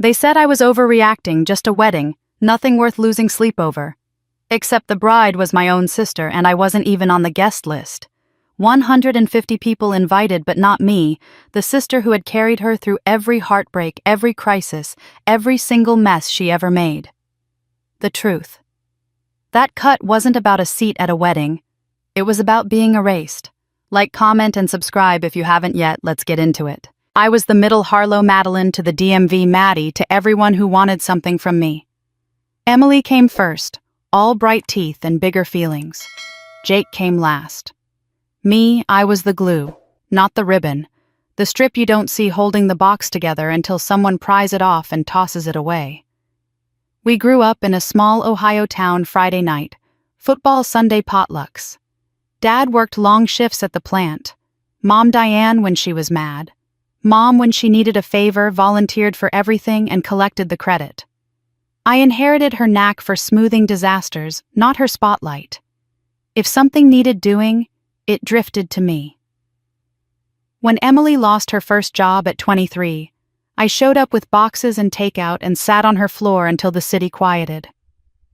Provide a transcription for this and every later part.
They said I was overreacting, just a wedding, nothing worth losing sleep over. Except the bride was my own sister and I wasn't even on the guest list. 150 people invited but not me, the sister who had carried her through every heartbreak, every crisis, every single mess she ever made. The truth. That cut wasn't about a seat at a wedding. It was about being erased. Like, comment, and subscribe if you haven't yet. Let's get into it. I was the middle Harlow Madeline to the DMV Maddie to everyone who wanted something from me. Emily came first, all bright teeth and bigger feelings. Jake came last. Me, I was the glue, not the ribbon, the strip you don't see holding the box together until someone pries it off and tosses it away. We grew up in a small Ohio town Friday night, football Sunday potlucks. Dad worked long shifts at the plant. Mom Diane when she was mad. Mom when she needed a favor volunteered for everything and collected the credit. I inherited her knack for smoothing disasters, not her spotlight. If something needed doing, it drifted to me. When Emily lost her first job at 23, I showed up with boxes and takeout and sat on her floor until the city quieted.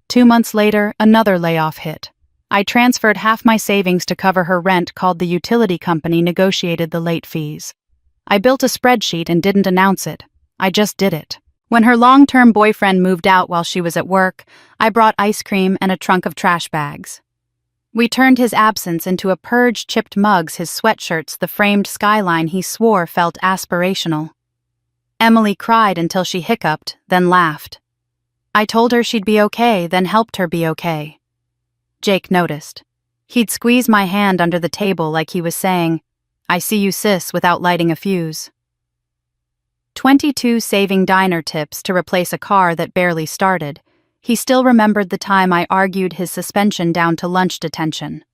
2 months later, another layoff hit. I transferred half my savings to cover her rent, called the utility company, negotiated the late fees. I built a spreadsheet and didn't announce it. I just did it. When her long-term boyfriend moved out while she was at work, I brought ice cream and a trunk of trash bags. We turned his absence into a purge, chipped mugs, his sweatshirts, the framed skyline he swore felt aspirational. Emily cried until she hiccuped, then laughed. I told her she'd be okay, then helped her be okay. Jake noticed. He'd squeeze my hand under the table like he was saying, "I see you, sis," without lighting a fuse. 22 saving diner tips to replace a car that barely started. He still remembered the time I argued his suspension down to lunch detention.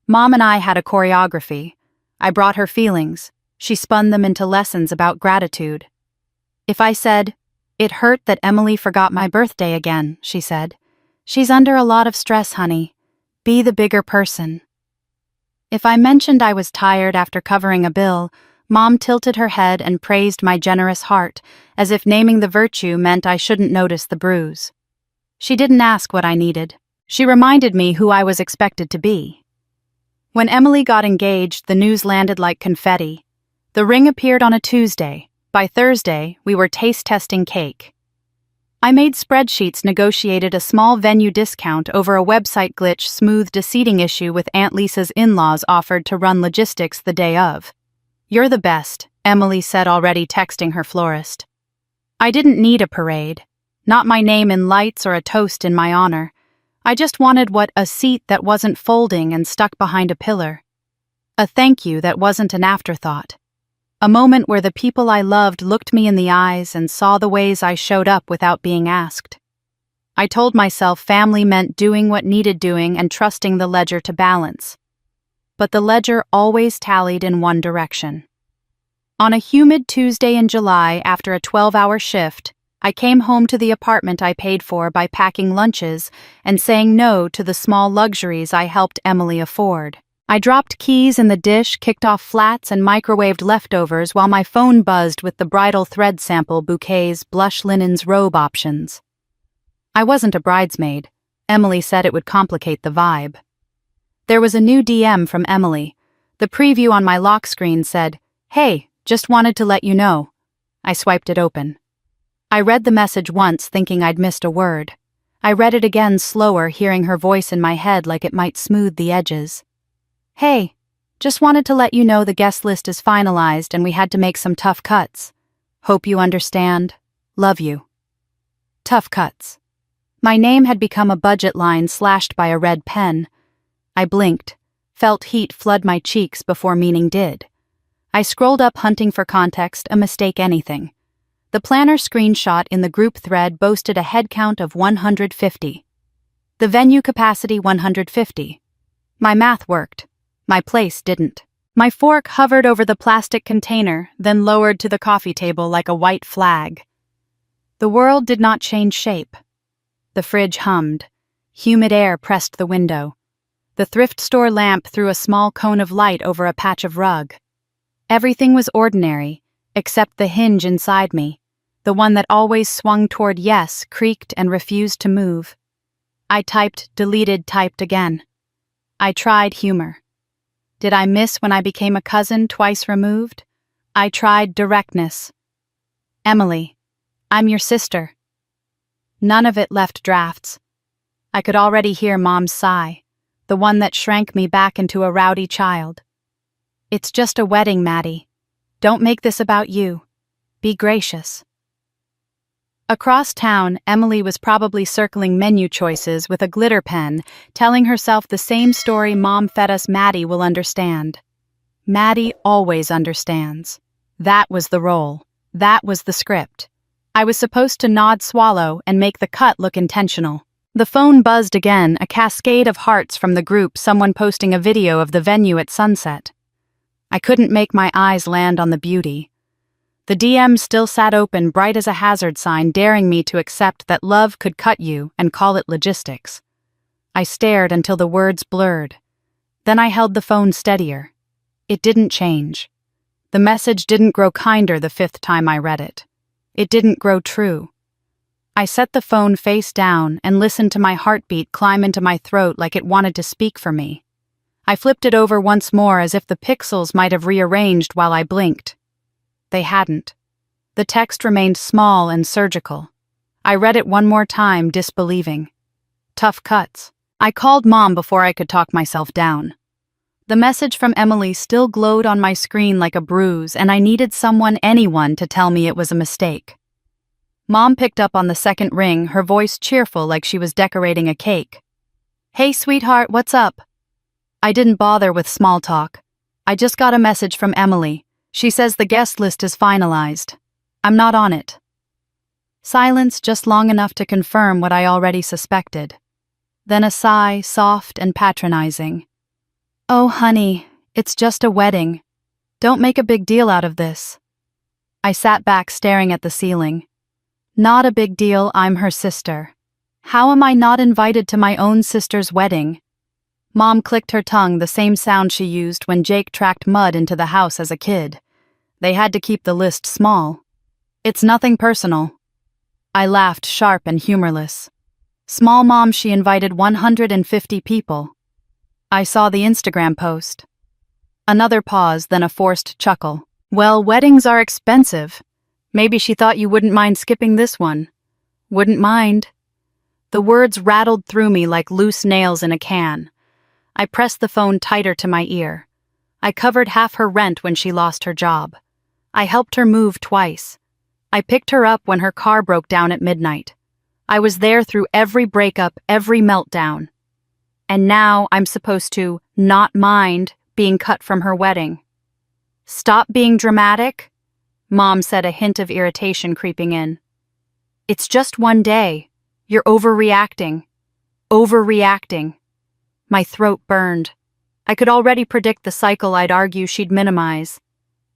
Mom and I had a choreography. I brought her feelings. She spun them into lessons about gratitude. If I said, "It hurt that Emily forgot my birthday again," she said, "She's under a lot of stress, honey. Be the bigger person." If I mentioned I was tired after covering a bill, Mom tilted her head and praised my generous heart, as if naming the virtue meant I shouldn't notice the bruise. She didn't ask what I needed. She reminded me who I was expected to be. When Emily got engaged, the news landed like confetti. The ring appeared on a Tuesday. By Thursday, we were taste-testing cake. I made spreadsheets, negotiated a small venue discount over a website glitch, smoothed a seating issue with Aunt Lisa's in-laws, offered to run logistics the day of. "You're the best," Emily said, already texting her florist. I didn't need a parade. Not my name in lights or a toast in my honor. I just wanted a seat that wasn't folding and stuck behind a pillar. A thank you that wasn't an afterthought. A moment where the people I loved looked me in the eyes and saw the ways I showed up without being asked. I told myself family meant doing what needed doing and trusting the ledger to balance. But the ledger always tallied in one direction. On a humid Tuesday in July, after a 12-hour shift, I came home to the apartment I paid for by packing lunches and saying no to the small luxuries I helped Emily afford. I dropped keys in the dish, kicked off flats, and microwaved leftovers while my phone buzzed with the bridal thread sample bouquets, blush linens, robe options. I wasn't a bridesmaid. Emily said it would complicate the vibe. There was a new DM from Emily. The preview on my lock screen said, "Hey, just wanted to let you know." I swiped it open. I read the message once, thinking I'd missed a word. I read it again, slower, hearing her voice in my head like it might smooth the edges. "Hey, just wanted to let you know the guest list is finalized and we had to make some tough cuts. Hope you understand. Love you." Tough cuts. My name had become a budget line slashed by a red pen. I blinked, felt heat flood my cheeks before meaning did. I scrolled up, hunting for context, a mistake, anything. The planner screenshot in the group thread boasted a head count of 150. The venue capacity 150. My math worked. My place didn't. My fork hovered over the plastic container, then lowered to the coffee table like a white flag. The world did not change shape. The fridge hummed. Humid air pressed the window. The thrift store lamp threw a small cone of light over a patch of rug. Everything was ordinary, except the hinge inside me. The one that always swung toward yes, creaked, and refused to move. I typed, deleted, typed again. I tried humor. Did I miss when I became a cousin twice removed? I tried directness. Emily, I'm your sister. None of it left drafts. I could already hear Mom's sigh, the one that shrank me back into a rowdy child. It's just a wedding, Maddie. Don't make this about you. Be gracious. Across town, Emily was probably circling menu choices with a glitter pen, telling herself the same story Mom fed us Maddie will understand. Maddie always understands. That was the role. That was the script. I was supposed to nod swallow and make the cut look intentional. The phone buzzed again, a cascade of hearts from the group, someone posting a video of the venue at sunset. I couldn't make my eyes land on the beauty. The DM still sat open, bright as a hazard sign, daring me to accept that love could cut you and call it logistics. I stared until the words blurred. Then I held the phone steadier. It didn't change. The message didn't grow kinder the fifth time I read it. It didn't grow true. I set the phone face down and listened to my heartbeat climb into my throat like it wanted to speak for me. I flipped it over once more as if the pixels might have rearranged while I blinked. They hadn't. The text remained small and surgical. I read it one more time, disbelieving. Tough cuts. I called Mom before I could talk myself down. The message from Emily still glowed on my screen like a bruise, and I needed someone, anyone, to tell me it was a mistake. Mom picked up on the second ring, her voice cheerful like she was decorating a cake. Hey, sweetheart, what's up? I didn't bother with small talk. I just got a message from Emily. She says the guest list is finalized. I'm not on it. Silence just long enough to confirm what I already suspected. Then a sigh, soft and patronizing. Oh, honey, it's just a wedding. Don't make a big deal out of this. I sat back staring at the ceiling. Not a big deal, I'm her sister. How am I not invited to my own sister's wedding? Mom clicked her tongue, the same sound she used when Jake tracked mud into the house as a kid. They had to keep the list small. It's nothing personal. I laughed, sharp and humorless. Small Mom, she invited 150 people. I saw the Instagram post. Another pause, then a forced chuckle. Well, weddings are expensive. Maybe she thought you wouldn't mind skipping this one. Wouldn't mind. The words rattled through me like loose nails in a can. I pressed the phone tighter to my ear. I covered half her rent when she lost her job. I helped her move twice. I picked her up when her car broke down at midnight. I was there through every breakup, every meltdown. And now I'm supposed to not mind being cut from her wedding. Stop being dramatic, Mom said, a hint of irritation creeping in. It's just one day. You're overreacting. Overreacting. My throat burned. I could already predict the cycle I'd argue she'd minimize.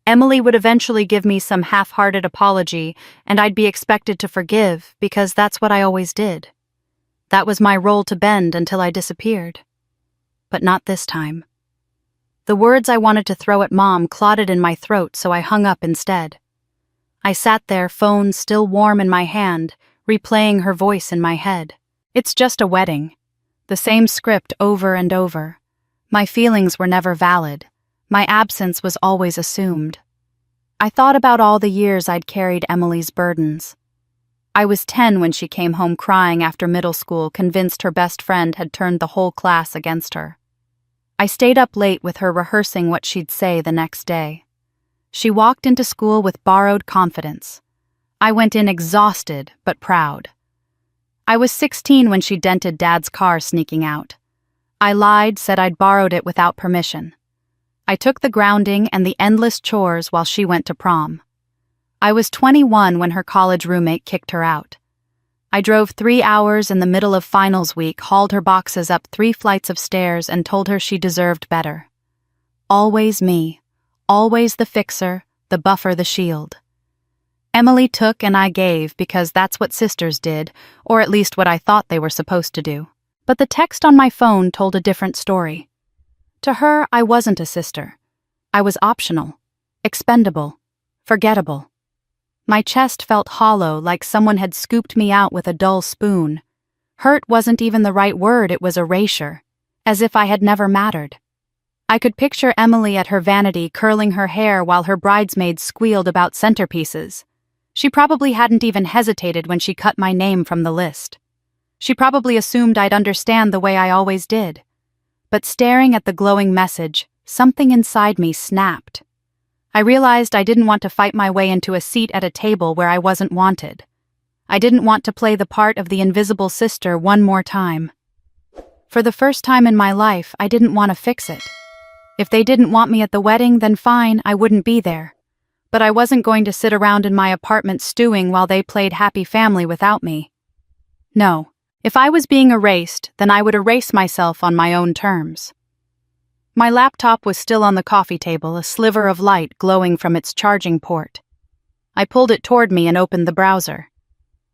Emily would eventually give me some half-hearted apology, and I'd be expected to forgive because that's what I always did. That was my role to bend until I disappeared. But not this time. The words I wanted to throw at Mom clotted in my throat, so I hung up instead. I sat there, phone still warm in my hand, replaying her voice in my head. It's just a wedding. The same script over and over. My feelings were never valid. My absence was always assumed. I thought about all the years I'd carried Emily's burdens. I was 10 when she came home crying after middle school, convinced her best friend had turned the whole class against her. I stayed up late with her rehearsing what she'd say the next day. She walked into school with borrowed confidence. I went in exhausted but proud. I was 16 when she dented Dad's car sneaking out. I lied, said I'd borrowed it without permission. I took the grounding and the endless chores while she went to prom. I was 21 when her college roommate kicked her out. I drove 3 hours in the middle of finals week, hauled her boxes up 3 flights of stairs, and told her she deserved better. Always me. Always the fixer, the buffer, the shield. Emily took and I gave because that's what sisters did, or at least what I thought they were supposed to do. But the text on my phone told a different story. To her, I wasn't a sister. I was optional, expendable, forgettable. My chest felt hollow, like someone had scooped me out with a dull spoon. Hurt wasn't even the right word, it was erasure, as if I had never mattered. I could picture Emily at her vanity curling her hair while her bridesmaids squealed about centerpieces. She probably hadn't even hesitated when she cut my name from the list. She probably assumed I'd understand the way I always did. But staring at the glowing message, something inside me snapped. I realized I didn't want to fight my way into a seat at a table where I wasn't wanted. I didn't want to play the part of the invisible sister one more time. For the first time in my life, I didn't want to fix it. If they didn't want me at the wedding, then fine, I wouldn't be there. But I wasn't going to sit around in my apartment stewing while they played happy family without me. No, if I was being erased, then I would erase myself on my own terms. My laptop was still on the coffee table, a sliver of light glowing from its charging port. I pulled it toward me and opened the browser.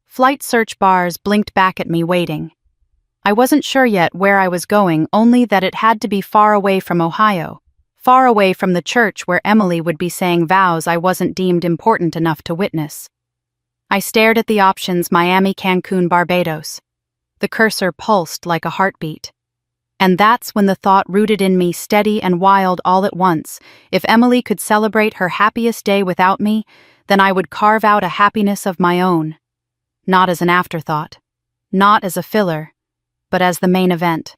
Flight search bars blinked back at me, waiting. I wasn't sure yet where I was going, only that it had to be far away from Ohio, far away from the church where Emily would be saying vows I wasn't deemed important enough to witness. I stared at the options: Miami, Cancun, Barbados. The cursor pulsed like a heartbeat. And that's when the thought rooted in me, steady and wild all at once: if Emily could celebrate her happiest day without me, then I would carve out a happiness of my own. Not as an afterthought, not as a filler, but as the main event.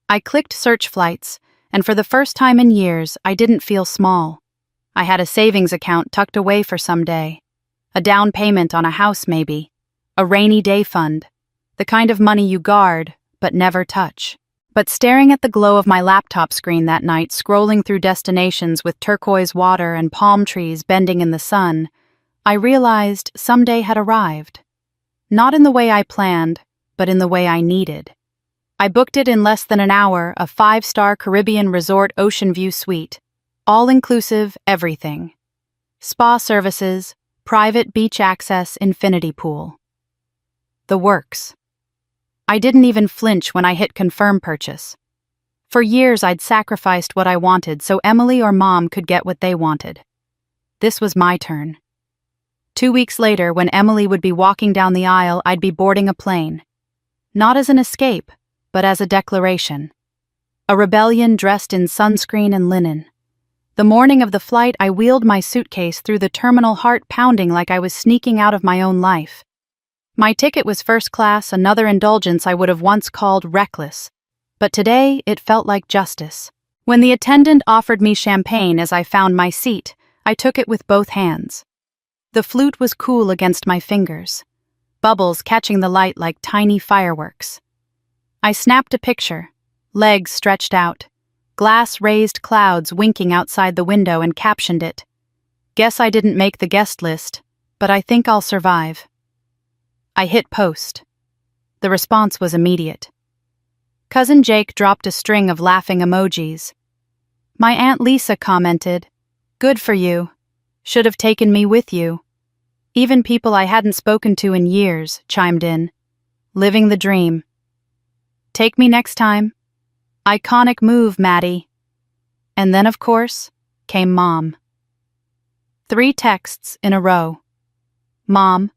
I clicked search flights, and for the first time in years, I didn't feel small. I had a savings account tucked away for someday. A down payment on a house, maybe. A rainy day fund. The kind of money you guard, but never touch. But staring at the glow of my laptop screen that night, scrolling through destinations with turquoise water and palm trees bending in the sun, I realized someday had arrived. Not in the way I planned, but in the way I needed. I booked it in less than an hour, a 5-star Caribbean resort ocean view suite. All-inclusive everything. Spa services, private beach access, infinity pool. The works. I didn't even flinch when I hit confirm purchase. For years I'd sacrificed what I wanted so Emily or Mom could get what they wanted. This was my turn. 2 weeks later, when Emily would be walking down the aisle, I'd be boarding a plane. Not as an escape, but as a declaration. A rebellion dressed in sunscreen and linen. The morning of the flight, I wheeled my suitcase through the terminal, heart pounding like I was sneaking out of my own life. My ticket was first class, another indulgence I would have once called reckless. But today, it felt like justice. When the attendant offered me champagne as I found my seat, I took it with both hands. The flute was cool against my fingers, bubbles catching the light like tiny fireworks. I snapped a picture, legs stretched out, glass-raised clouds winking outside the window, and captioned it, "Guess I didn't make the guest list, but I think I'll survive." I hit post. The response was immediate. Cousin Jake dropped a string of laughing emojis. My Aunt Lisa commented, "Good for you. Should have taken me with you." Even people I hadn't spoken to in years chimed in. Living the dream. Take me next time. Iconic move, Maddie. And then, of course, came Mom. 3 texts in a row. Mom.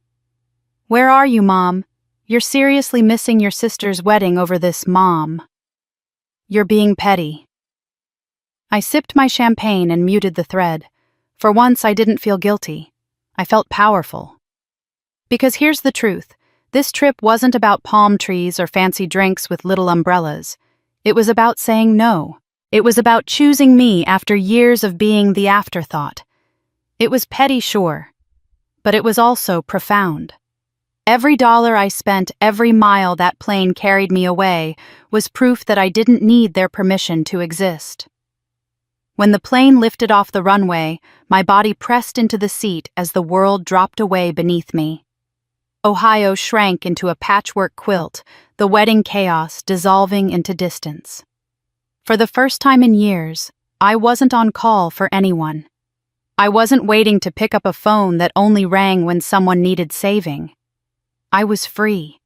Where are you, Mom? You're seriously missing your sister's wedding over this, Mom. You're being petty. I sipped my champagne and muted the thread. For once, I didn't feel guilty. I felt powerful. Because here's the truth. This trip wasn't about palm trees or fancy drinks with little umbrellas. It was about saying no. It was about choosing me after years of being the afterthought. It was petty, sure, but it was also profound. Every dollar I spent, every mile that plane carried me away, was proof that I didn't need their permission to exist. When the plane lifted off the runway, my body pressed into the seat as the world dropped away beneath me. Ohio shrank into a patchwork quilt, the wedding chaos dissolving into distance. For the first time in years, I wasn't on call for anyone. I wasn't waiting to pick up a phone that only rang when someone needed saving. I was free.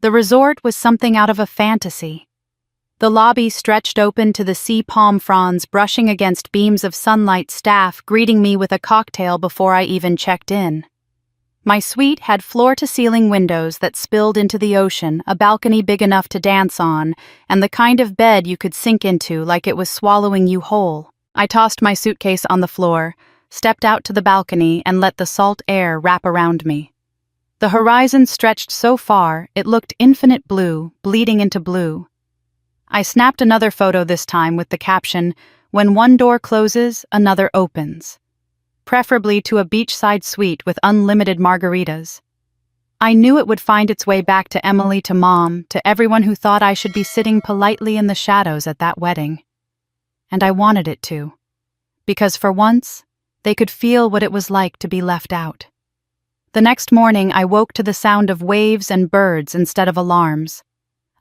The resort was something out of a fantasy. The lobby stretched open to the sea palm fronds brushing against beams of sunlight, staff greeting me with a cocktail before I even checked in. My suite had floor-to-ceiling windows that spilled into the ocean, a balcony big enough to dance on, and the kind of bed you could sink into like it was swallowing you whole. I tossed my suitcase on the floor, stepped out to the balcony, and let the salt air wrap around me. The horizon stretched so far, it looked infinite blue, bleeding into blue. I snapped another photo this time with the caption, "When one door closes, another opens." Preferably to a beachside suite with unlimited margaritas. I knew it would find its way back to Emily, to Mom, to everyone who thought I should be sitting politely in the shadows at that wedding. And I wanted it to. Because for once, they could feel what it was like to be left out. The next morning, I woke to the sound of waves and birds instead of alarms.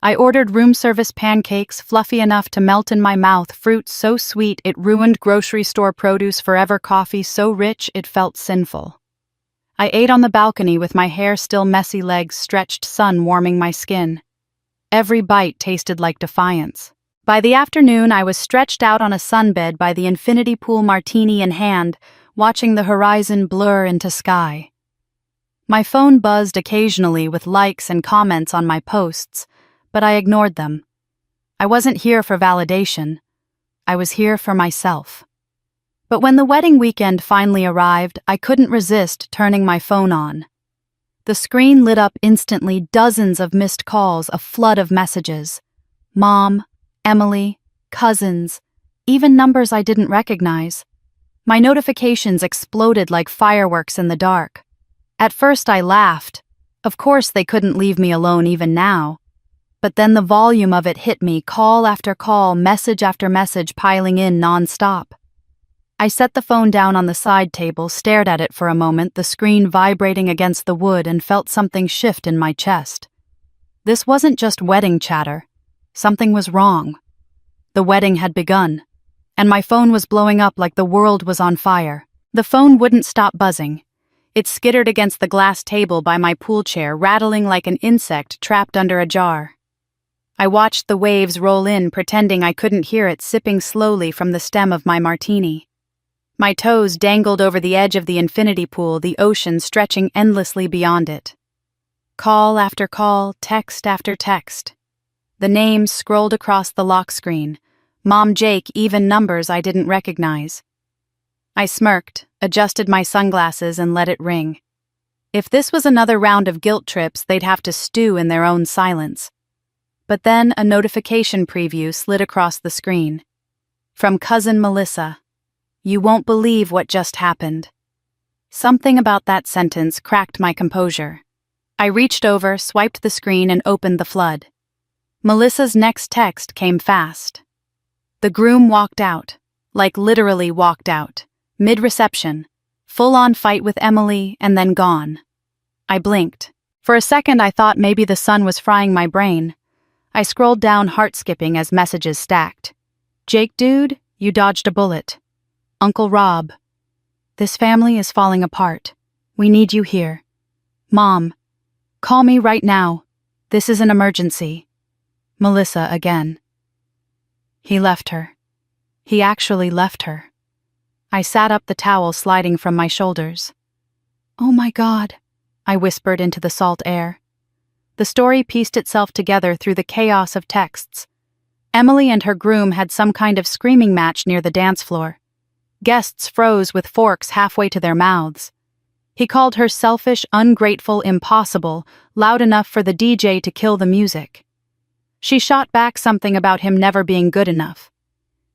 I ordered room service pancakes fluffy enough to melt in my mouth, fruit so sweet it ruined grocery store produce, forever coffee so rich it felt sinful. I ate on the balcony with my hair still messy, legs stretched, sun warming my skin. Every bite tasted like defiance. By the afternoon, I was stretched out on a sunbed by the infinity pool, martini in hand, watching the horizon blur into sky. My phone buzzed occasionally with likes and comments on my posts, but I ignored them. I wasn't here for validation. I was here for myself. But when the wedding weekend finally arrived, I couldn't resist turning my phone on. The screen lit up instantly, dozens of missed calls, a flood of messages. Mom, Emily, cousins, even numbers I didn't recognize. My notifications exploded like fireworks in the dark. At first I laughed. Of course they couldn't leave me alone even now. But then the volume of it hit me, call after call, message after message piling in non-stop. I set the phone down on the side table, stared at it for a moment, the screen vibrating against the wood, and felt something shift in my chest. This wasn't just wedding chatter. Something was wrong. The wedding had begun, and my phone was blowing up like the world was on fire. The phone wouldn't stop buzzing. It skittered against the glass table by my pool chair, rattling like an insect trapped under a jar. I watched the waves roll in, pretending I couldn't hear it, sipping slowly from the stem of my martini. My toes dangled over the edge of the infinity pool, the ocean stretching endlessly beyond it. Call after call, text after text. The names scrolled across the lock screen. Mom, Jake, even numbers I didn't recognize. I smirked, adjusted my sunglasses, and let it ring. If this was another round of guilt trips, they'd have to stew in their own silence. But then a notification preview slid across the screen. From Cousin Melissa. You won't believe what just happened. Something about that sentence cracked my composure. I reached over, swiped the screen, and opened the flood. Melissa's next text came fast. The groom walked out, like literally walked out, mid-reception, full-on fight with Emily, and then gone. I blinked. For a second I thought maybe the sun was frying my brain. I scrolled down, heart-skipping as messages stacked. Jake dude, you dodged a bullet. Uncle Rob. This family is falling apart. We need you here. Mom. Call me right now. This is an emergency. Melissa again. He left her. He actually left her. I sat up, the towel sliding from my shoulders. Oh my God, I whispered into the salt air. The story pieced itself together through the chaos of texts. Emily and her groom had some kind of screaming match near the dance floor. Guests froze with forks halfway to their mouths. He called her selfish, ungrateful, impossible, loud enough for the DJ to kill the music. She shot back something about him never being good enough.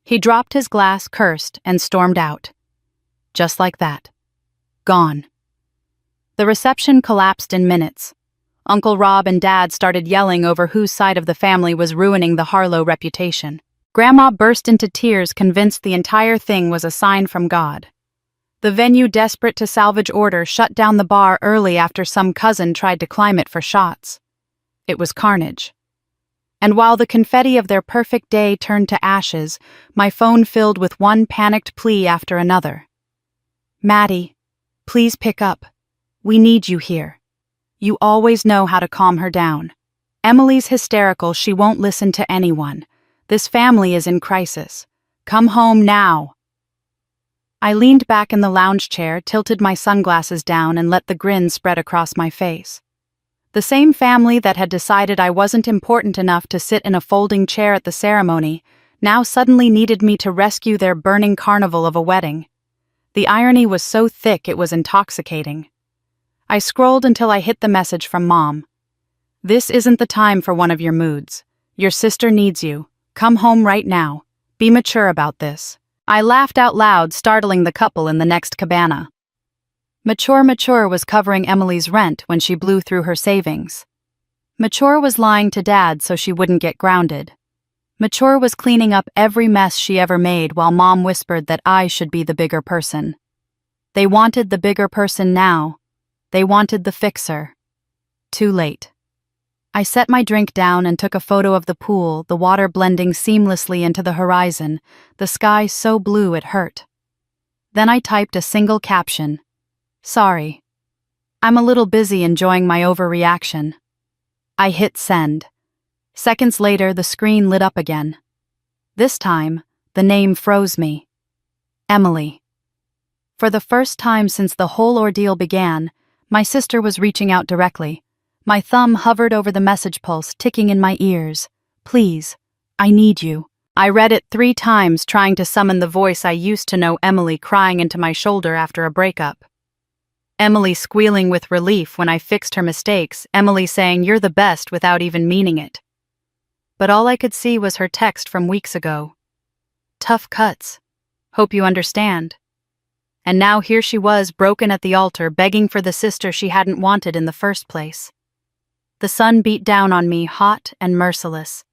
He dropped his glass, cursed, and stormed out. Just like that. Gone. The reception collapsed in minutes. Uncle Rob and Dad started yelling over whose side of the family was ruining the Harlow reputation. Grandma burst into tears, convinced the entire thing was a sign from God. The venue, desperate to salvage order, shut down the bar early after some cousin tried to climb it for shots. It was carnage. And while the confetti of their perfect day turned to ashes, my phone filled with one panicked plea after another. Maddie, please pick up. We need you here. You always know how to calm her down. Emily's hysterical, she won't listen to anyone. This family is in crisis. Come home now. I leaned back in the lounge chair, tilted my sunglasses down, and let the grin spread across my face. The same family that had decided I wasn't important enough to sit in a folding chair at the ceremony now suddenly needed me to rescue their burning carnival of a wedding. The irony was so thick it was intoxicating. I scrolled until I hit the message from Mom. "This isn't the time for one of your moods. Your sister needs you. Come home right now. Be mature about this." I laughed out loud, startling the couple in the next cabana. Mature was covering Emily's rent when she blew through her savings. Mature was lying to Dad so she wouldn't get grounded. Mature was cleaning up every mess she ever made while Mom whispered that I should be the bigger person. They wanted the bigger person now. They wanted the fixer. Too late. I set my drink down and took a photo of the pool, the water blending seamlessly into the horizon, the sky so blue it hurt. Then I typed a single caption. "Sorry. I'm a little busy enjoying my overreaction." I hit send. Seconds later, the screen lit up again. This time, the name froze me. Emily. For the first time since the whole ordeal began, my sister was reaching out directly. My thumb hovered over the message pulse, ticking in my ears. "Please, I need you." I read it 3 times, trying to summon the voice I used to know, Emily crying into my shoulder after a breakup. Emily squealing with relief when I fixed her mistakes, Emily saying, "You're the best," without even meaning it. But all I could see was her text from weeks ago. "Tough cuts. Hope you understand." And now here she was, broken at the altar, begging for the sister she hadn't wanted in the first place. The sun beat down on me, hot and merciless.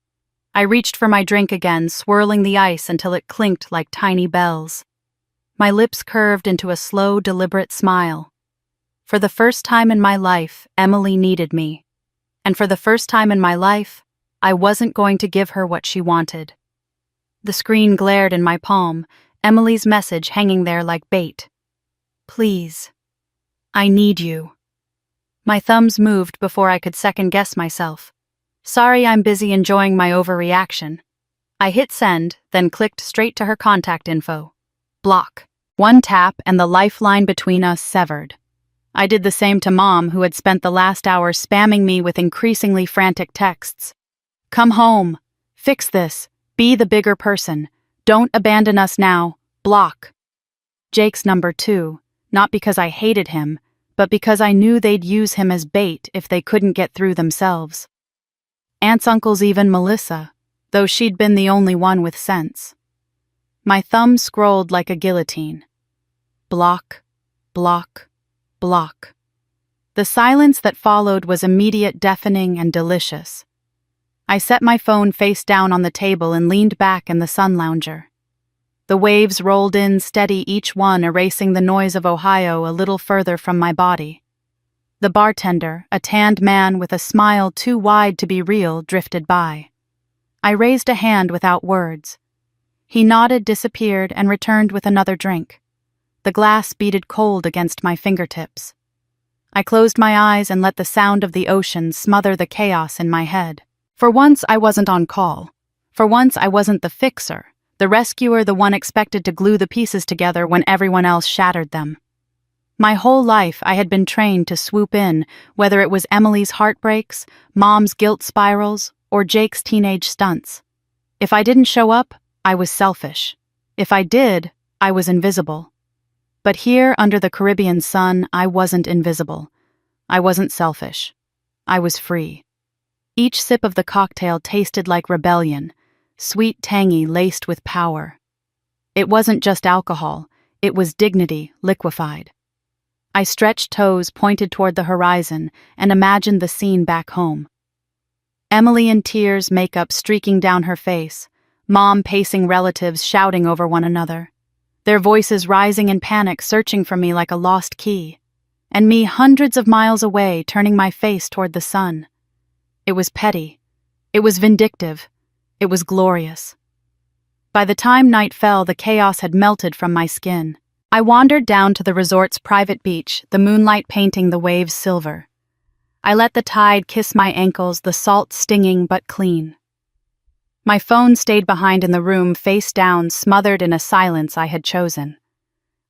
I reached for my drink again, swirling the ice until it clinked like tiny bells. My lips curved into a slow, deliberate smile. For the first time in my life, Emily needed me. And for the first time in my life, I wasn't going to give her what she wanted. The screen glared in my palm, Emily's message hanging there like bait. "Please. I need you." My thumbs moved before I could second-guess myself. "Sorry, I'm busy enjoying my overreaction." I hit send, then clicked straight to her contact info. Block. One tap and the lifeline between us severed. I did the same to Mom, who had spent the last hour spamming me with increasingly frantic texts. "Come home. Fix this. Be the bigger person. Don't abandon us now. Block." Jake's number 2, not because I hated him, but because I knew they'd use him as bait if they couldn't get through themselves. Aunt's uncles, even Melissa, though she'd been the only one with sense. My thumb scrolled like a guillotine. Block, block, block. The silence that followed was immediate, deafening, and delicious. I set my phone face down on the table and leaned back in the sun lounger. The waves rolled in steady, each one erasing the noise of Ohio a little further from my body. The bartender, a tanned man with a smile too wide to be real, drifted by. I raised a hand without words. He nodded, disappeared, and returned with another drink. The glass beaded cold against my fingertips. I closed my eyes and let the sound of the ocean smother the chaos in my head. For once, I wasn't on call. For once, I wasn't the fixer, the rescuer, the one expected to glue the pieces together when everyone else shattered them. My whole life, I had been trained to swoop in, whether it was Emily's heartbreaks, Mom's guilt spirals, or Jake's teenage stunts. If I didn't show up, I was selfish. If I did, I was invisible. But here, under the Caribbean sun, I wasn't invisible. I wasn't selfish. I was free. Each sip of the cocktail tasted like rebellion, sweet, tangy, laced with power. It wasn't just alcohol, it was dignity, liquefied. I stretched toes, pointed toward the horizon, and imagined the scene back home. Emily in tears, makeup streaking down her face, Mom pacing relatives, shouting over one another. Their voices rising in panic, searching for me like a lost key. And me hundreds of miles away, turning my face toward the sun. It was petty. It was vindictive. It was glorious. By the time night fell, the chaos had melted from my skin. I wandered down to the resort's private beach, the moonlight painting the waves silver. I let the tide kiss my ankles, the salt stinging but clean. My phone stayed behind in the room, face down, smothered in a silence I had chosen.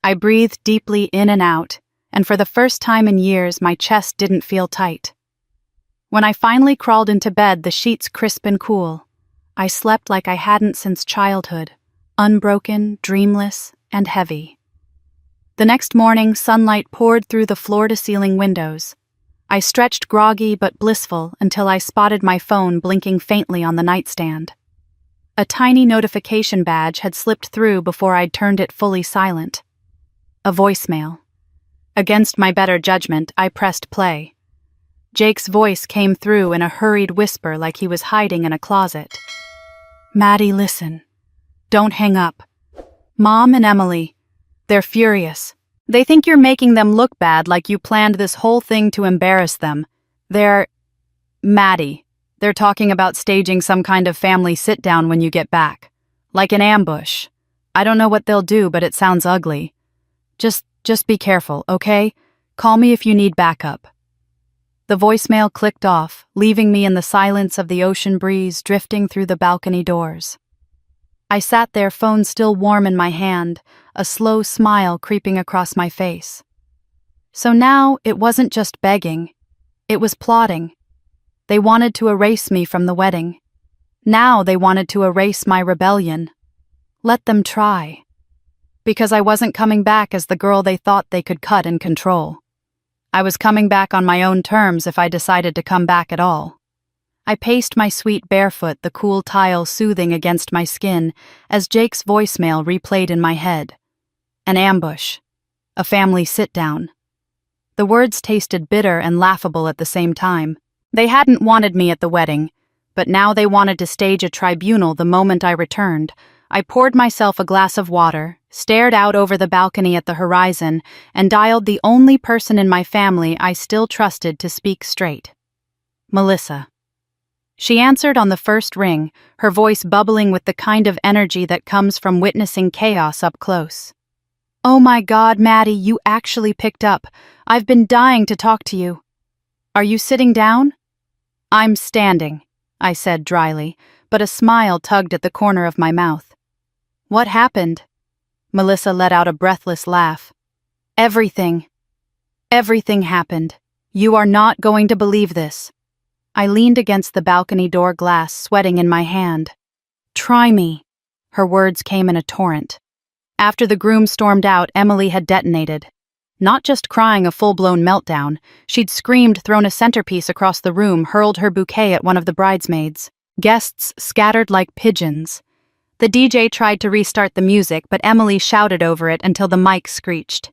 I breathed deeply in and out, and for the first time in years my chest didn't feel tight. When I finally crawled into bed, the sheets crisp and cool, I slept like I hadn't since childhood, unbroken, dreamless, and heavy. The next morning, sunlight poured through the floor-to-ceiling windows. I stretched groggy but blissful until I spotted my phone blinking faintly on the nightstand. A tiny notification badge had slipped through before I'd turned it fully silent. A voicemail. Against my better judgment, I pressed play. Jake's voice came through in a hurried whisper like he was hiding in a closet. "Maddie, listen. Don't hang up. Mom and Emily, they're furious. They think you're making them look bad, like you planned this whole thing to embarrass them. Maddie, they're talking about staging some kind of family sit-down when you get back. Like an ambush. I don't know what they'll do, but it sounds ugly. Just be careful, okay? Call me if you need backup." The voicemail clicked off, leaving me in the silence of the ocean breeze drifting through the balcony doors. I sat there, phone still warm in my hand, a slow smile creeping across my face. So now it wasn't just begging, it was plotting. They wanted to erase me from the wedding. Now they wanted to erase my rebellion. Let them try. Because I wasn't coming back as the girl they thought they could cut and control. I was coming back on my own terms if I decided to come back at all. I paced my suite barefoot, the cool tile soothing against my skin, as Jake's voicemail replayed in my head. An ambush. A family sit-down. The words tasted bitter and laughable at the same time. They hadn't wanted me at the wedding, but now they wanted to stage a tribunal the moment I returned. I poured myself a glass of water, stared out over the balcony at the horizon, and dialed the only person in my family I still trusted to speak straight. Melissa. She answered on the first ring, her voice bubbling with the kind of energy that comes from witnessing chaos up close. "Oh my God, Maddie, you actually picked up. I've been dying to talk to you. Are you sitting down?" "I'm standing," I said dryly, but a smile tugged at the corner of my mouth. "What happened?" Melissa let out a breathless laugh. Everything happened. You are not going to believe this." I leaned against the balcony door glass, sweating in my hand. "Try me." Her words came in a torrent. After the groom stormed out, Emily had detonated. Not just crying a full-blown meltdown, she'd screamed, thrown a centerpiece across the room, hurled her bouquet at one of the bridesmaids. Guests scattered like pigeons. The DJ tried to restart the music, but Emily shouted over it until the mic screeched.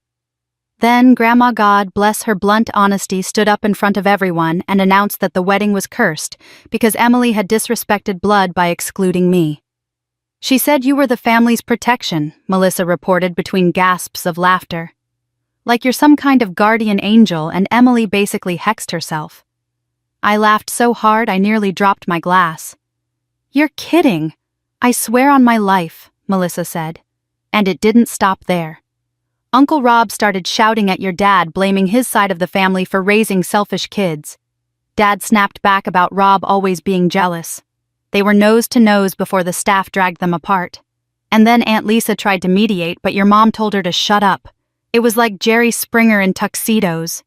Then Grandma, God bless her blunt honesty, stood up in front of everyone and announced that the wedding was cursed because Emily had disrespected blood by excluding me. "She said you were the family's protection," Melissa reported between gasps of laughter. "Like you're some kind of guardian angel, and Emily basically hexed herself." I laughed so hard I nearly dropped my glass. "You're kidding. I swear on my life," Melissa said. And it didn't stop there. "Uncle Rob started shouting at your dad, blaming his side of the family for raising selfish kids. Dad snapped back about Rob always being jealous. They were nose to nose before the staff dragged them apart. And then Aunt Lisa tried to mediate, but your mom told her to shut up. It was like Jerry Springer in tuxedos."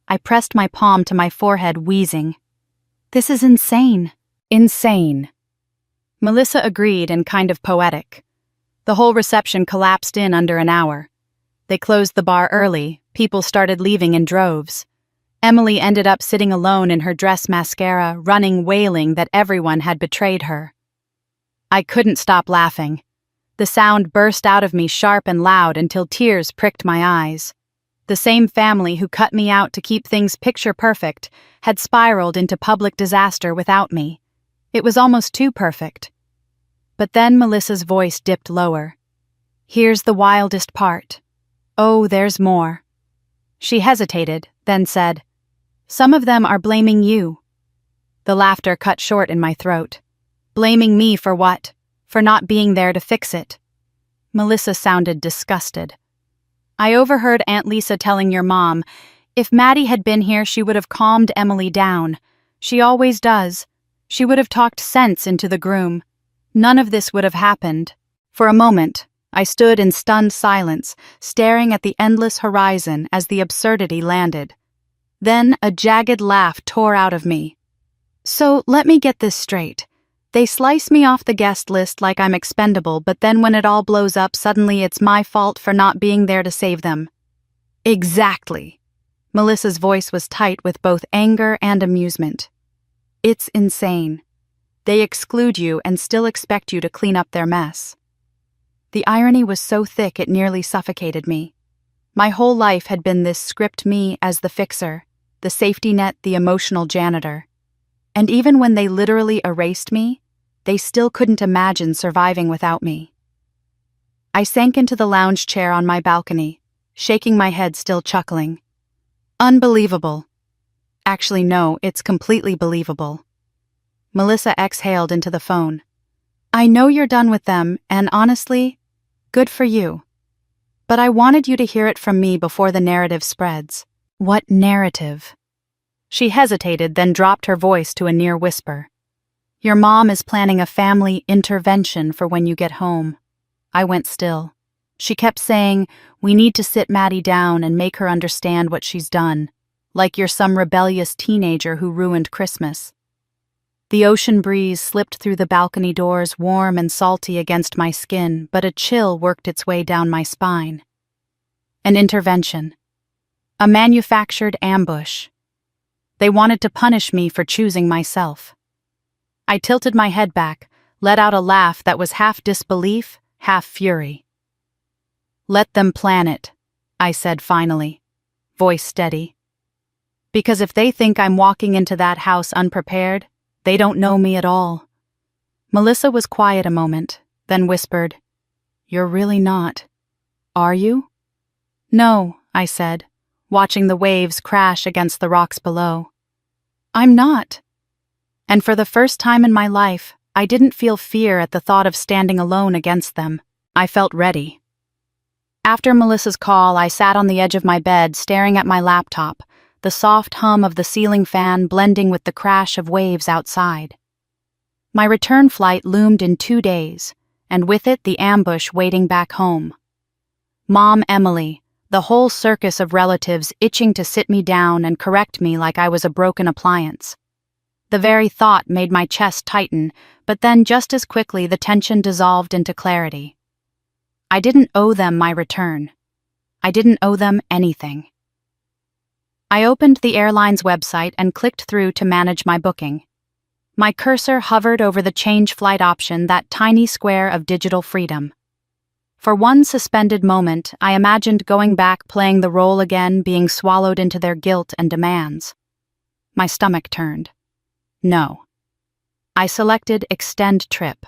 I pressed my palm to my forehead, wheezing. "This is insane." "Insane." Melissa agreed, and kind of poetic. The whole reception collapsed in under an hour. They closed the bar early, people started leaving in droves. Emily ended up sitting alone in her dress mascara, running, wailing that everyone had betrayed her. I couldn't stop laughing. The sound burst out of me sharp and loud until tears pricked my eyes. The same family who cut me out to keep things picture perfect had spiraled into public disaster without me. It was almost too perfect. But then Melissa's voice dipped lower. "Here's the wildest part. Oh, there's more." She hesitated, then said, "Some of them are blaming you." The laughter cut short in my throat. Blaming me for what? For not being there to fix it. Melissa sounded disgusted. "I overheard Aunt Lisa telling your mom, if Maddie had been here she would have calmed Emily down. She always does. She would have talked sense into the groom. None of this would have happened." For a moment, I stood in stunned silence, staring at the endless horizon as the absurdity landed. Then a jagged laugh tore out of me. So let me get this straight. They slice me off the guest list like I'm expendable, but then when it all blows up, suddenly it's my fault for not being there to save them. Exactly. Melissa's voice was tight with both anger and amusement. It's insane. They exclude you and still expect you to clean up their mess. The irony was so thick it nearly suffocated me. My whole life had been this script, me as the fixer, the safety net, the emotional janitor. And even when they literally erased me, they still couldn't imagine surviving without me. I sank into the lounge chair on my balcony, shaking my head, still chuckling. Unbelievable. Actually, no, it's completely believable. Melissa exhaled into the phone. I know you're done with them, and honestly, good for you. But I wanted you to hear it from me before the narrative spreads. What narrative? She hesitated, then dropped her voice to a near whisper. Your mom is planning a family intervention for when you get home. I went still. She kept saying, we need to sit Maddie down and make her understand what she's done, like you're some rebellious teenager who ruined Christmas. The ocean breeze slipped through the balcony doors, warm and salty against my skin, but a chill worked its way down my spine. An intervention. A manufactured ambush. They wanted to punish me for choosing myself. I tilted my head back, let out a laugh that was half disbelief, half fury. Let them plan it, I said finally, voice steady. Because if they think I'm walking into that house unprepared, they don't know me at all. Melissa was quiet a moment, then whispered, You're really not. Are you? No, I said, watching the waves crash against the rocks below. I'm not. And for the first time in my life, I didn't feel fear at the thought of standing alone against them. I felt ready. After Melissa's call, I sat on the edge of my bed staring at my laptop, the soft hum of the ceiling fan blending with the crash of waves outside. My return flight loomed in 2 days, and with it the ambush waiting back home. Mom, Emily, the whole circus of relatives itching to sit me down and correct me like I was a broken appliance. The very thought made my chest tighten, but then just as quickly the tension dissolved into clarity. I didn't owe them my return. I didn't owe them anything. I opened the airline's website and clicked through to manage my booking. My cursor hovered over the change flight option, that tiny square of digital freedom. For one suspended moment, I imagined going back, playing the role again, being swallowed into their guilt and demands. My stomach turned. No. I selected Extend Trip.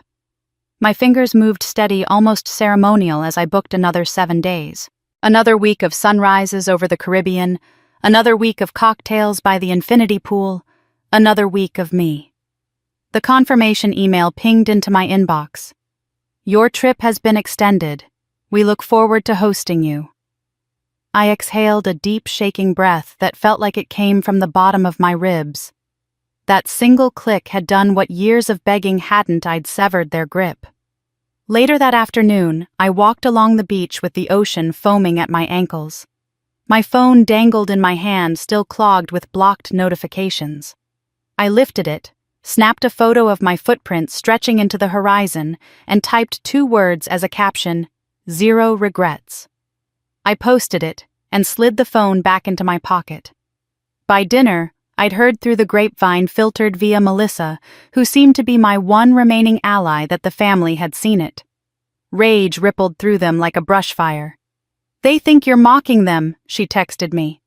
My fingers moved steady, almost ceremonial, as I booked another 7 days. Another week of sunrises over the Caribbean, another week of cocktails by the infinity pool, another week of me. The confirmation email pinged into my inbox. Your trip has been extended. We look forward to hosting you. I exhaled a deep, shaking breath that felt like it came from the bottom of my ribs. That single click had done what years of begging hadn't. I'd severed their grip. Later that afternoon, I walked along the beach with the ocean foaming at my ankles. My phone dangled in my hand, still clogged with blocked notifications. I lifted it, snapped a photo of my footprint stretching into the horizon, and typed 2 words as a caption, 0 regrets. I posted it and slid the phone back into my pocket. By dinner, I'd heard through the grapevine filtered via Melissa, who seemed to be my one remaining ally, that the family had seen it. Rage rippled through them like a brush fire. They think you're mocking them, she texted me.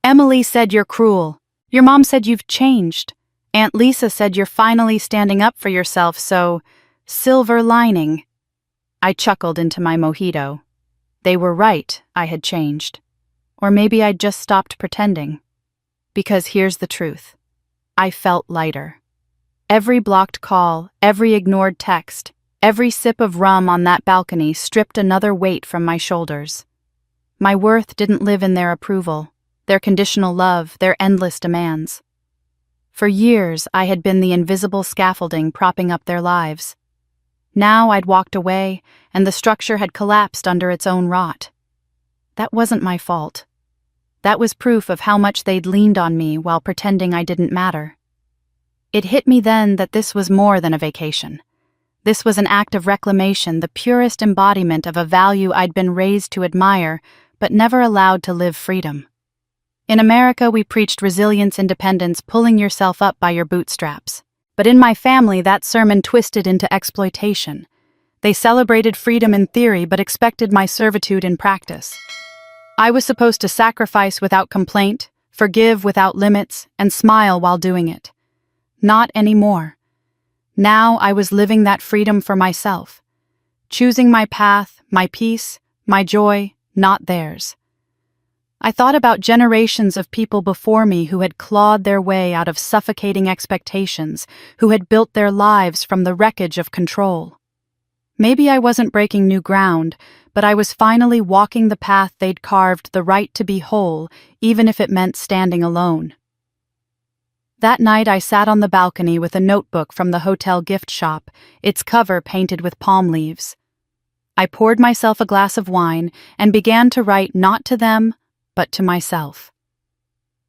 Emily said you're cruel. Your mom said you've changed. Aunt Lisa said you're finally standing up for yourself, so silver lining. I chuckled into my mojito. They were right, I had changed. Or maybe I'd just stopped pretending. Because here's the truth. I felt lighter. Every blocked call, every ignored text, every sip of rum on that balcony stripped another weight from my shoulders. My worth didn't live in their approval, their conditional love, their endless demands. For years, I had been the invisible scaffolding propping up their lives. Now I'd walked away, and the structure had collapsed under its own rot. That wasn't my fault. That was proof of how much they'd leaned on me while pretending I didn't matter. It hit me then that this was more than a vacation. This was an act of reclamation, the purest embodiment of a value I'd been raised to admire, but never allowed to live freedom. In America, we preached resilience, independence, pulling yourself up by your bootstraps. But in my family, that sermon twisted into exploitation. They celebrated freedom in theory, but expected my servitude in practice. I was supposed to sacrifice without complaint, forgive without limits, and smile while doing it. Not anymore. Now I was living that freedom for myself, choosing my path, my peace, my joy, not theirs. I thought about generations of people before me who had clawed their way out of suffocating expectations, who had built their lives from the wreckage of control. Maybe I wasn't breaking new ground, but I was finally walking the path they'd carved, the right to be whole, even if it meant standing alone. That night I sat on the balcony with a notebook from the hotel gift shop, its cover painted with palm leaves. I poured myself a glass of wine and began to write not to them, but to myself.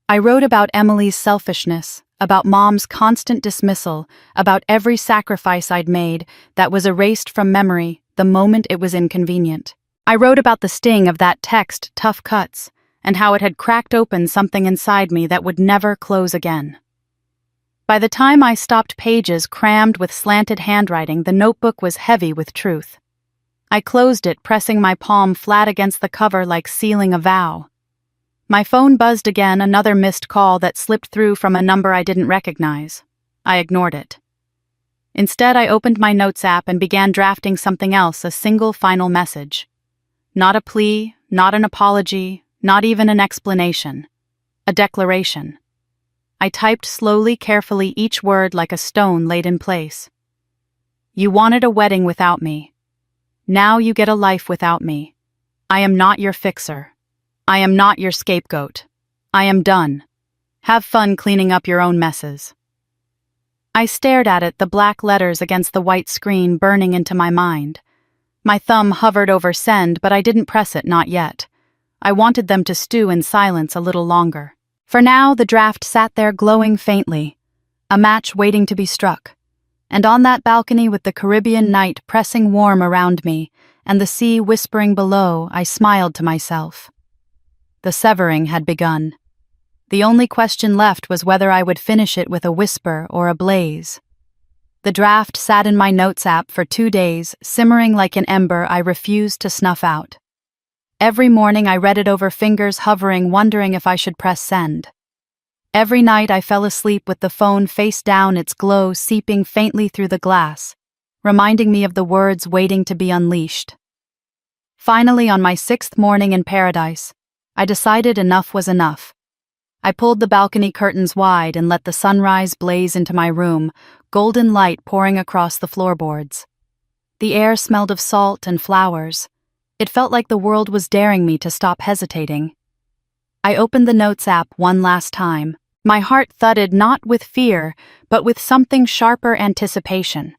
I wrote about Emily's selfishness, about Mom's constant dismissal, about every sacrifice I'd made that was erased from memory the moment it was inconvenient. I wrote about the sting of that text, Tough Cuts, and how it had cracked open something inside me that would never close again. By the time I stopped pages crammed with slanted handwriting, the notebook was heavy with truth. I closed it, pressing my palm flat against the cover like sealing a vow. My phone buzzed again, another missed call that slipped through from a number I didn't recognize. I ignored it. Instead, I opened my notes app and began drafting something else, a single final message. Not a plea, not an apology, not even an explanation. A declaration. I typed slowly, carefully, each word like a stone laid in place. You wanted a wedding without me. Now you get a life without me. I am not your fixer. I am not your scapegoat. I am done. Have fun cleaning up your own messes. I stared at it, the black letters against the white screen burning into my mind. My thumb hovered over send, but I didn't press it, not yet. I wanted them to stew in silence a little longer. For now, the draft sat there glowing faintly, a match waiting to be struck. And on that balcony with the Caribbean night pressing warm around me and the sea whispering below, I smiled to myself. The severing had begun. The only question left was whether I would finish it with a whisper or a blaze. The draft sat in my notes app for 2 days, simmering like an ember I refused to snuff out. Every morning I read it over, fingers hovering, wondering if I should press send. Every night I fell asleep with the phone face down, its glow seeping faintly through the glass, reminding me of the words waiting to be unleashed. Finally, on my 6th morning in paradise, I decided enough was enough. I pulled the balcony curtains wide and let the sunrise blaze into my room, golden light pouring across the floorboards. The air smelled of salt and flowers. It felt like the world was daring me to stop hesitating. I opened the notes app one last time. My heart thudded not with fear, but with something sharper, anticipation.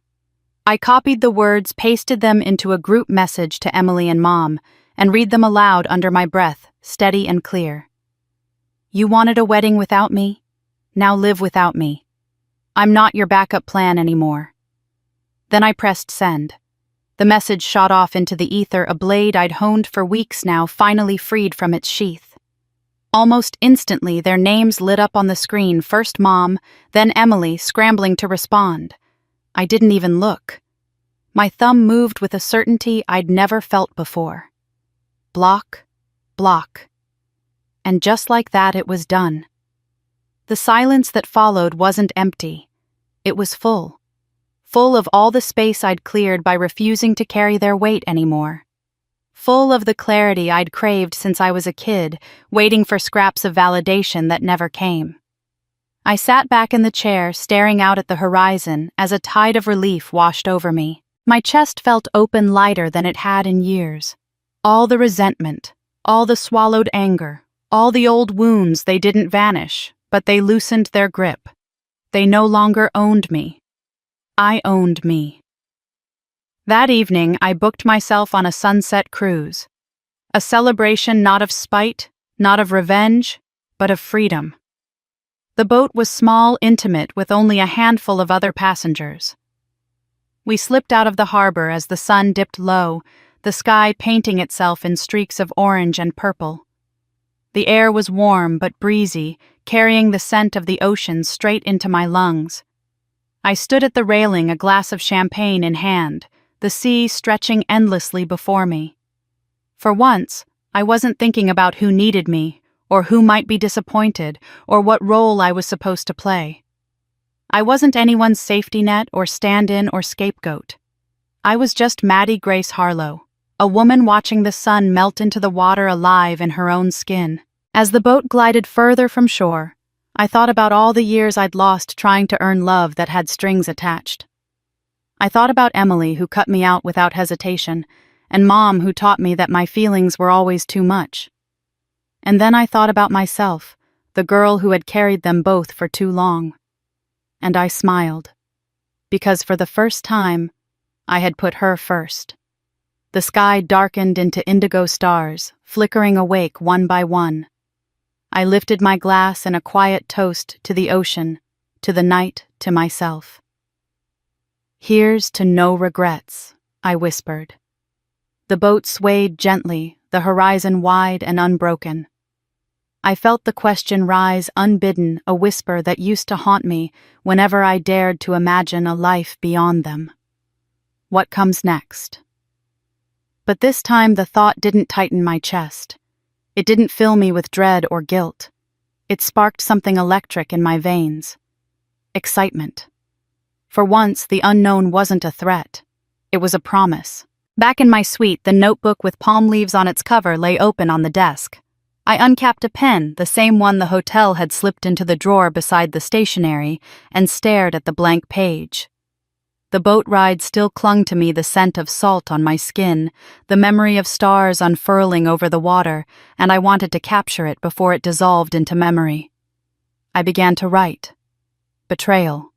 I copied the words, pasted them into a group message to Emily and Mom, and read them aloud under my breath, steady and clear. You wanted a wedding without me? Now live without me. I'm not your backup plan anymore. Then I pressed send. The message shot off into the ether, a blade I'd honed for weeks now, finally freed from its sheath. Almost instantly, their names lit up on the screen, first Mom, then Emily, scrambling to respond. I didn't even look. My thumb moved with a certainty I'd never felt before. Block, block. And just like that, it was done. The silence that followed wasn't empty. It was full. Full of all the space I'd cleared by refusing to carry their weight anymore. Full of the clarity I'd craved since I was a kid, waiting for scraps of validation that never came. I sat back in the chair, staring out at the horizon as a tide of relief washed over me. My chest felt open, lighter than it had in years. All the resentment, all the swallowed anger, all the old wounds, they didn't vanish, but they loosened their grip. They no longer owned me. I owned me. That evening, I booked myself on a sunset cruise. A celebration not of spite, not of revenge, but of freedom. The boat was small, intimate, with only a handful of other passengers. We slipped out of the harbor as the sun dipped low, the sky painting itself in streaks of orange and purple. The air was warm but breezy, carrying the scent of the ocean straight into my lungs. I stood at the railing, a glass of champagne in hand, the sea stretching endlessly before me. For once, I wasn't thinking about who needed me, or who might be disappointed, or what role I was supposed to play. I wasn't anyone's safety net or stand-in or scapegoat. I was just Maddie Grace Harlow, a woman watching the sun melt into the water alive in her own skin. As the boat glided further from shore, I thought about all the years I'd lost trying to earn love that had strings attached. I thought about Emily, who cut me out without hesitation, and Mom, who taught me that my feelings were always too much. And then I thought about myself, the girl who had carried them both for too long. And I smiled, because for the first time, I had put her first. The sky darkened into indigo stars, flickering awake one by one. I lifted my glass in a quiet toast to the ocean, to the night, to myself. "Here's to no regrets," I whispered. The boat swayed gently, the horizon wide and unbroken. I felt the question rise unbidden, a whisper that used to haunt me whenever I dared to imagine a life beyond them. What comes next? But this time the thought didn't tighten my chest. It didn't fill me with dread or guilt. It sparked something electric in my veins. Excitement. For once, the unknown wasn't a threat. It was a promise. Back in my suite, the notebook with palm leaves on its cover lay open on the desk. I uncapped a pen, the same one the hotel had slipped into the drawer beside the stationery, and stared at the blank page. The boat ride still clung to me, the scent of salt on my skin, the memory of stars unfurling over the water, and I wanted to capture it before it dissolved into memory. I began to write. Betrayal.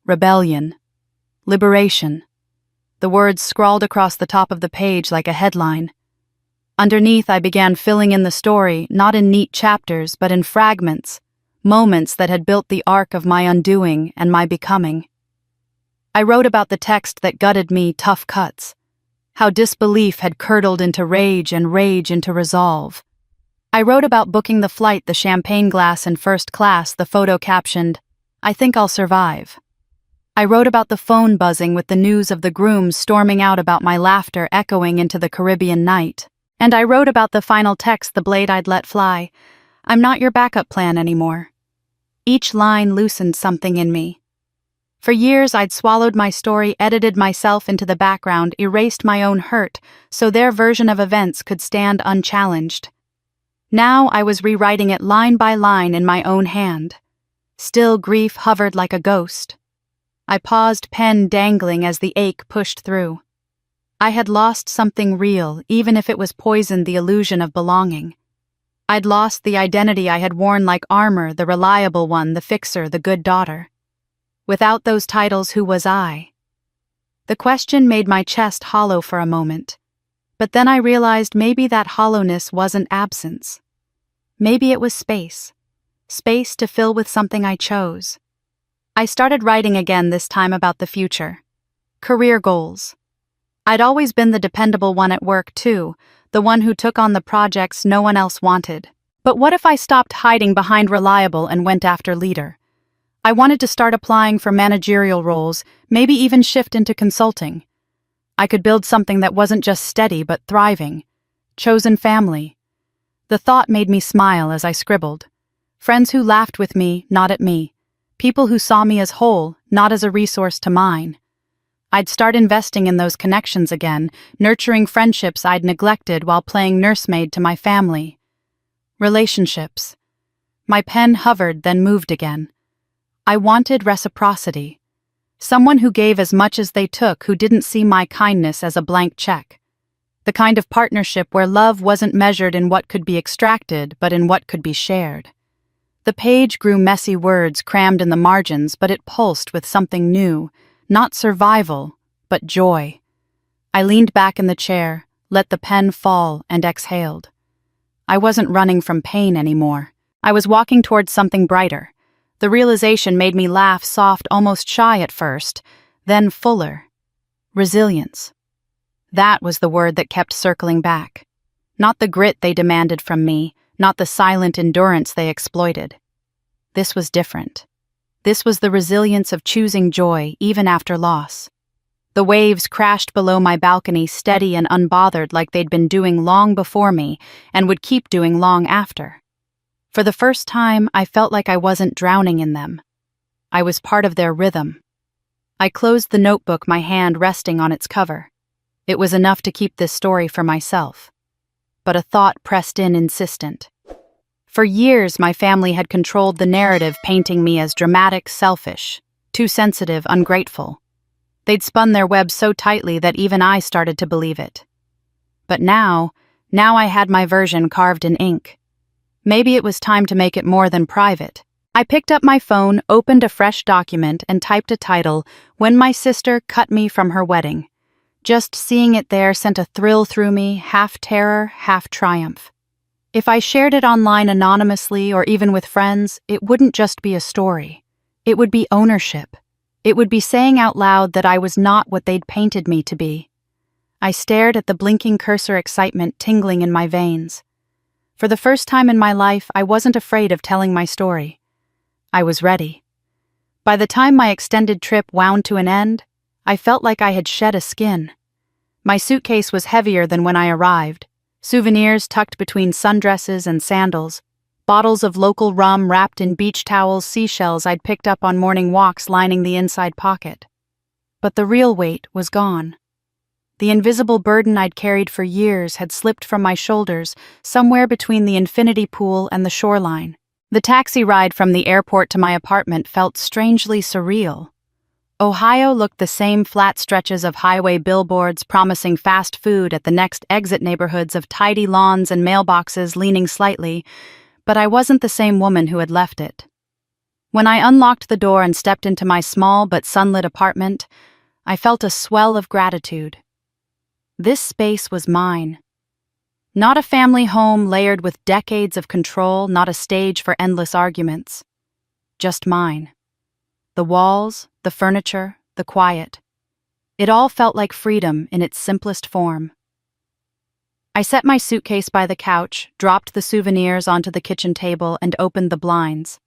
Rebellion. Liberation. The words scrawled across the top of the page like a headline. Underneath, I began filling in the story, not in neat chapters, but in fragments, moments that had built the arc of my undoing and my becoming. I wrote about the text that gutted me, tough cuts, how disbelief had curdled into rage and rage into resolve. I wrote about booking the flight, the champagne glass in first class, the photo captioned, "I think I'll survive." I wrote about the phone buzzing with the news of the grooms storming out, about my laughter echoing into the Caribbean night. And I wrote about the final text, the blade I'd let fly, "I'm not your backup plan anymore." Each line loosened something in me. For years I'd swallowed my story, edited myself into the background, erased my own hurt, so their version of events could stand unchallenged. Now I was rewriting it line by line in my own hand. Still grief hovered like a ghost. I paused, pen dangling as the ache pushed through. I had lost something real, even if it was poisoned the illusion of belonging. I'd lost the identity I had worn like armor, the reliable one, the fixer, the good daughter. Without those titles, who was I? The question made my chest hollow for a moment. But then I realized maybe that hollowness wasn't absence. Maybe it was space. Space to fill with something I chose. I started writing again, this time about the future. Career goals. I'd always been the dependable one at work, too, the one who took on the projects no one else wanted. But what if I stopped hiding behind reliable and went after leader? I wanted to start applying for managerial roles, maybe even shift into consulting. I could build something that wasn't just steady but thriving. Chosen family. The thought made me smile as I scribbled. Friends who laughed with me, not at me. People who saw me as whole, not as a resource to mine. I'd start investing in those connections again, nurturing friendships I'd neglected while playing nursemaid to my family. Relationships. My pen hovered, then moved again. I wanted reciprocity. Someone who gave as much as they took, who didn't see my kindness as a blank check. The kind of partnership where love wasn't measured in what could be extracted, but in what could be shared. The page grew messy words crammed in the margins, but it pulsed with something new, not survival, but joy. I leaned back in the chair, let the pen fall, and exhaled. I wasn't running from pain anymore. I was walking towards something brighter. The realization made me laugh soft, almost shy at first, then fuller. Resilience. That was the word that kept circling back. Not the grit they demanded from me, not the silent endurance they exploited. This was different. This was the resilience of choosing joy even after loss. The waves crashed below my balcony steady and unbothered like they'd been doing long before me and would keep doing long after. For the first time, I felt like I wasn't drowning in them. I was part of their rhythm. I closed the notebook, my hand resting on its cover. It was enough to keep this story for myself. But a thought pressed in insistent. For years, my family had controlled the narrative, painting me as dramatic, selfish, too sensitive, ungrateful. They'd spun their web so tightly that even I started to believe it. But now I had my version carved in ink. Maybe it was time to make it more than private. I picked up my phone, opened a fresh document, and typed a title, "When My Sister Cut Me From Her Wedding." Just seeing it there sent a thrill through me, half terror, half triumph. If I shared it online anonymously or even with friends, it wouldn't just be a story. It would be ownership. It would be saying out loud that I was not what they'd painted me to be. I stared at the blinking cursor, excitement tingling in my veins. For the first time in my life, I wasn't afraid of telling my story. I was ready. By the time my extended trip wound to an end, I felt like I had shed a skin. My suitcase was heavier than when I arrived, souvenirs tucked between sundresses and sandals, bottles of local rum wrapped in beach towels, seashells I'd picked up on morning walks lining the inside pocket. But the real weight was gone. The invisible burden I'd carried for years had slipped from my shoulders somewhere between the infinity pool and the shoreline. The taxi ride from the airport to my apartment felt strangely surreal. Ohio looked the same, flat stretches of highway billboards promising fast food at the next exit, neighborhoods of tidy lawns and mailboxes leaning slightly, but I wasn't the same woman who had left it. When I unlocked the door and stepped into my small but sunlit apartment, I felt a swell of gratitude. This space was mine. Not a family home layered with decades of control, not a stage for endless arguments. Just mine. The walls, the furniture, the quiet. It all felt like freedom in its simplest form. I set my suitcase by the couch, dropped the souvenirs onto the kitchen table, and opened the blinds.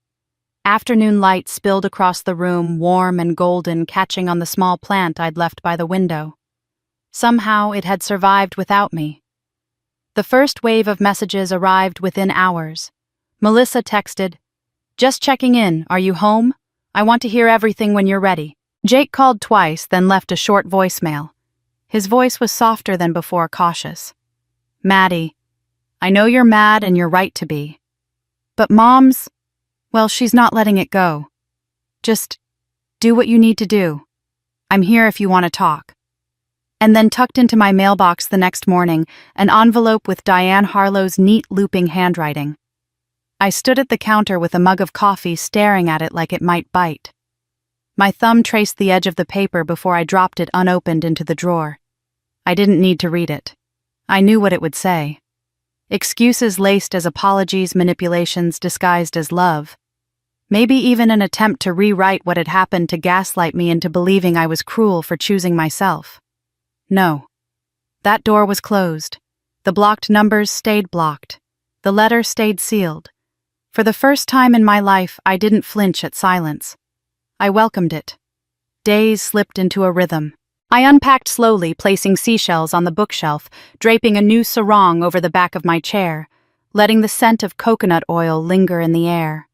Afternoon light spilled across the room, warm and golden, catching on the small plant I'd left by the window. Somehow it had survived without me. The first wave of messages arrived within hours. Melissa texted, "Just checking in, are you home? I want to hear everything when you're ready." Jake called twice, then left a short voicemail. His voice was softer than before, cautious. "Maddie, I know you're mad and you're right to be. But Mom's, well, she's not letting it go. Just do what you need to do. I'm here if you want to talk." And then tucked into my mailbox the next morning, an envelope with Diane Harlow's neat looping handwriting. I stood at the counter with a mug of coffee, staring at it like it might bite. My thumb traced the edge of the paper before I dropped it unopened into the drawer. I didn't need to read it. I knew what it would say. Excuses laced as apologies, manipulations disguised as love. Maybe even an attempt to rewrite what had happened to gaslight me into believing I was cruel for choosing myself. No. That door was closed. The blocked numbers stayed blocked. The letter stayed sealed. For the first time in my life, I didn't flinch at silence. I welcomed it. Days slipped into a rhythm. I unpacked slowly, placing seashells on the bookshelf, draping a new sarong over the back of my chair, letting the scent of coconut oil linger in the air.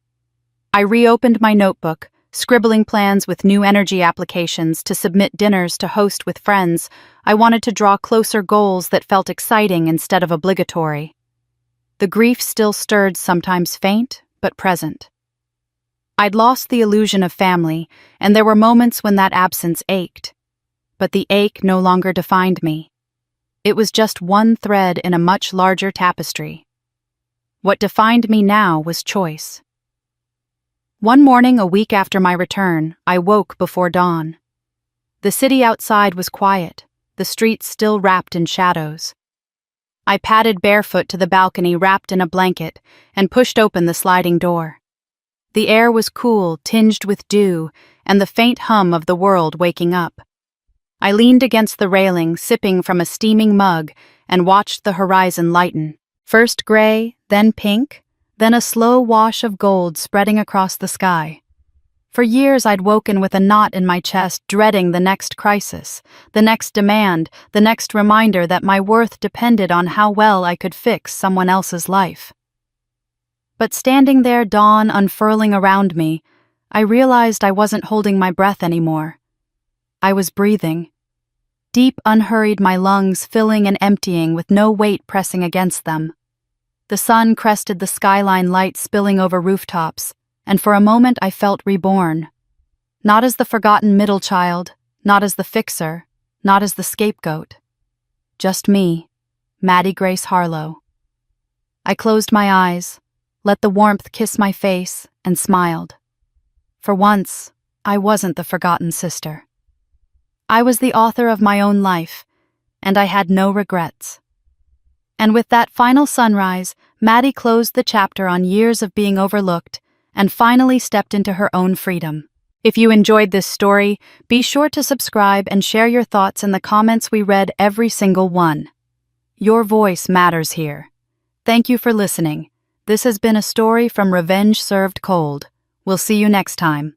I reopened my notebook, scribbling plans with new energy applications to submit dinners to host with friends. I wanted to draw closer goals that felt exciting instead of obligatory. The grief still stirred, sometimes faint, but present. I'd lost the illusion of family, and there were moments when that absence ached. But the ache no longer defined me. It was just one thread in a much larger tapestry. What defined me now was choice. One morning, a week after my return, I woke before dawn. The city outside was quiet, the streets still wrapped in shadows. I padded barefoot to the balcony wrapped in a blanket and pushed open the sliding door. The air was cool, tinged with dew, and the faint hum of the world waking up. I leaned against the railing, sipping from a steaming mug, and watched the horizon lighten. First gray, then pink, then a slow wash of gold spreading across the sky. For years I'd woken with a knot in my chest, dreading the next crisis, the next demand, the next reminder that my worth depended on how well I could fix someone else's life. But standing there, dawn unfurling around me, I realized I wasn't holding my breath anymore. I was breathing. Deep, unhurried, my lungs filling and emptying with no weight pressing against them. The sun crested the skyline, light spilling over rooftops, and for a moment I felt reborn. Not as the forgotten middle child, not as the fixer, not as the scapegoat. Just me, Maddie Grace Harlow. I closed my eyes, let the warmth kiss my face, and smiled. For once, I wasn't the forgotten sister. I was the author of my own life, and I had no regrets. And with that final sunrise, Maddie closed the chapter on years of being overlooked and finally stepped into her own freedom. If you enjoyed this story, be sure to subscribe and share your thoughts in the comments. We read every single one. Your voice matters here. Thank you for listening. This has been a story from Revenge Served Cold. We'll see you next time.